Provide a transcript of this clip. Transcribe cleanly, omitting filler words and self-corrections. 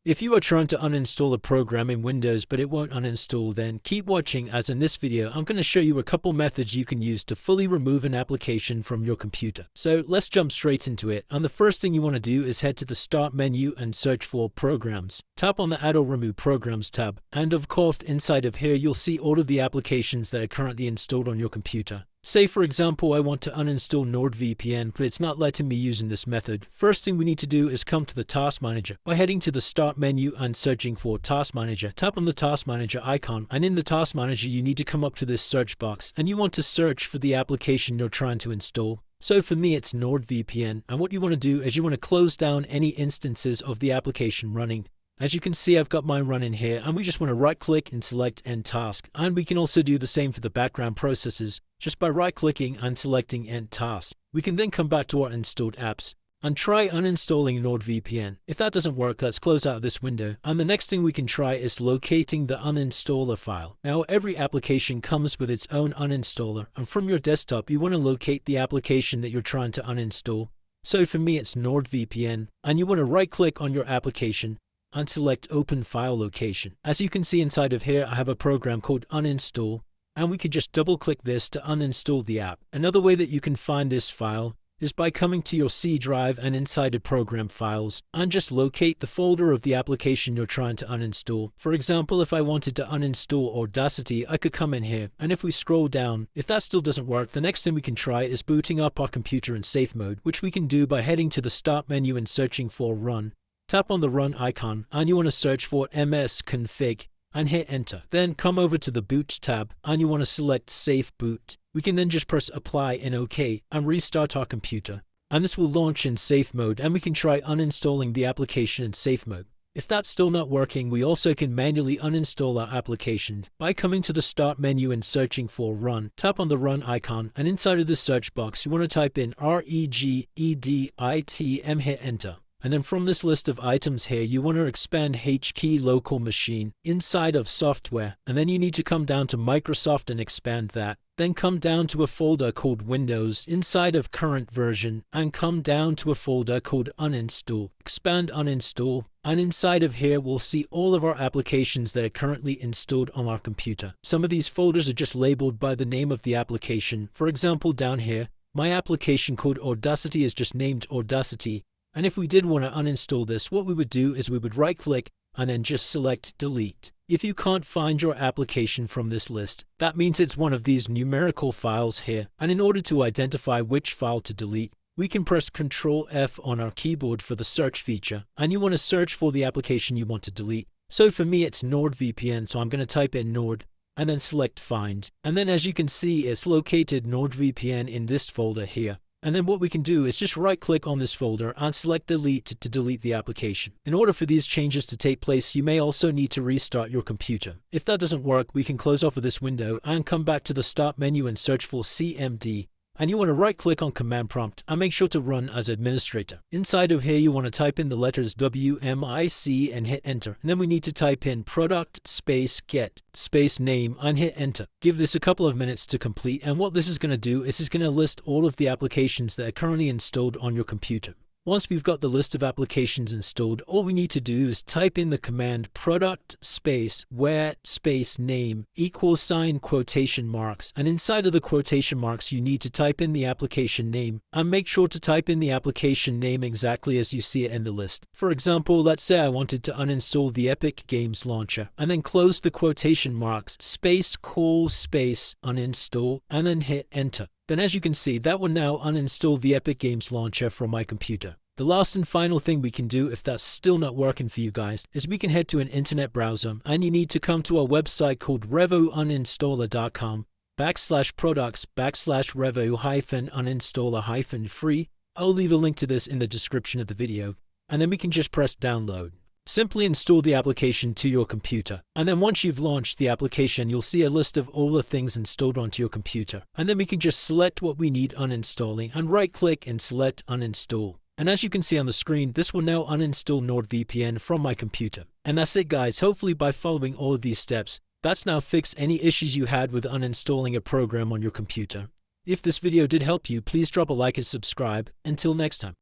If you are trying to uninstall a program in Windows but it won't uninstall, then keep watching, as in this video I'm going to show you a couple methods you can use to fully remove an application from your computer. So let's jump straight into it, and the first thing you want to do is head to the Start menu and search for Programs. Tap on the Add or Remove Programs tab, and of course inside of here you'll see all of the applications that are currently installed on your computer. Say for example I want to uninstall NordVPN, but it's not letting me using this method. First thing we need to do is come to the Task Manager by heading to the Start menu and searching for Task Manager. Tap on the Task Manager icon, and in the Task Manager you need to come up to this search box and you want to search for the application you're trying to install. So for me it's NordVPN, and what you want to do is you want to close down any instances of the application running. As you can see, I've got mine running here, and we just want to right click and select End Task. And we can also do the same for the background processes, just by right clicking and selecting End Task. We can then come back to our installed apps and try uninstalling NordVPN. If that doesn't work, let's close out of this window, and the next thing we can try is locating the uninstaller file. Now every application comes with its own uninstaller, and from your desktop you want to locate the application that you're trying to uninstall. So for me it's NordVPN, and you want to right click on your application and select Open File Location. As you can see inside of here, I have a program called Uninstall, and we can just double click this to uninstall the app. Another way that you can find this file is by coming to your C drive and inside of Program Files, and just locate the folder of the application you're trying to uninstall. For example, if I wanted to uninstall Audacity, I could come in here, and if we scroll down, if that still doesn't work, the next thing we can try is booting up our computer in safe mode, which we can do by heading to the Start menu and searching for Run. Tap on the Run icon, and you want to search for msconfig and hit Enter. Then come over to the Boot tab, and you want to select Safe Boot. We can then just press Apply and OK and restart our computer. And this will launch in safe mode, and we can try uninstalling the application in safe mode. If that's still not working, we also can manually uninstall our application by coming to the Start menu and searching for Run. Tap on the Run icon, and inside of the search box you want to type in REGEDIT and hit Enter. And then from this list of items here, you want to expand HKey local machine inside of software, and then you need to come down to Microsoft and expand that. Then come down to a folder called Windows inside of current version, and come down to a folder called Uninstall. Expand Uninstall, and inside of here we'll see all of our applications that are currently installed on our computer. Some of these folders are just labeled by the name of the application. For example, down here, my application called Audacity is just named Audacity. And if we did want to uninstall this, what we would do is we would right click and then just select Delete. If you can't find your application from this list, that means it's one of these numerical files here. And in order to identify which file to delete, we can press Ctrl F on our keyboard for the search feature, and you want to search for the application you want to delete. So for me it's NordVPN, so I'm going to type in Nord and then select Find. And then as you can see, it's located NordVPN in this folder here. And then what we can do is just right click on this folder and select Delete to delete the application. In order for these changes to take place, you may also need to restart your computer. If that doesn't work, we can close off of this window and come back to the Start menu and search for CMD. And you want to right click on Command Prompt and make sure to run as administrator. Inside of here you want to type in the letters WMIC and hit Enter. And then we need to type in product space get space name and hit Enter. Give this a couple of minutes to complete, and what this is going to do is it's going to list all of the applications that are currently installed on your computer. Once we've got the list of applications installed, all we need to do is type in the command product space where space name equals sign quotation marks, and inside of the quotation marks you need to type in the application name, and make sure to type in the application name exactly as you see it in the list. For example, let's say I wanted to uninstall the Epic Games Launcher, and then close the quotation marks, space call space uninstall, and then hit Enter. Then as you can see, that will now uninstall the Epic Games Launcher from my computer. The last and final thing we can do if that's still not working for you guys is we can head to an internet browser, and you need to come to a website called revo-uninstaller.com/products/revo-uninstaller-free. I'll leave a link to this in the description of the video, and then we can just press download. Simply install the application to your computer, and then once you've launched the application you'll see a list of all the things installed onto your computer, and then we can just select what we need uninstalling and right click and select Uninstall. And as you can see on the screen, this will now uninstall NordVPN from my computer. And that's it guys. Hopefully by following all of these steps, that's now fixed any issues you had with uninstalling a program on your computer. If this video did help you, please drop a like and subscribe. Until next time.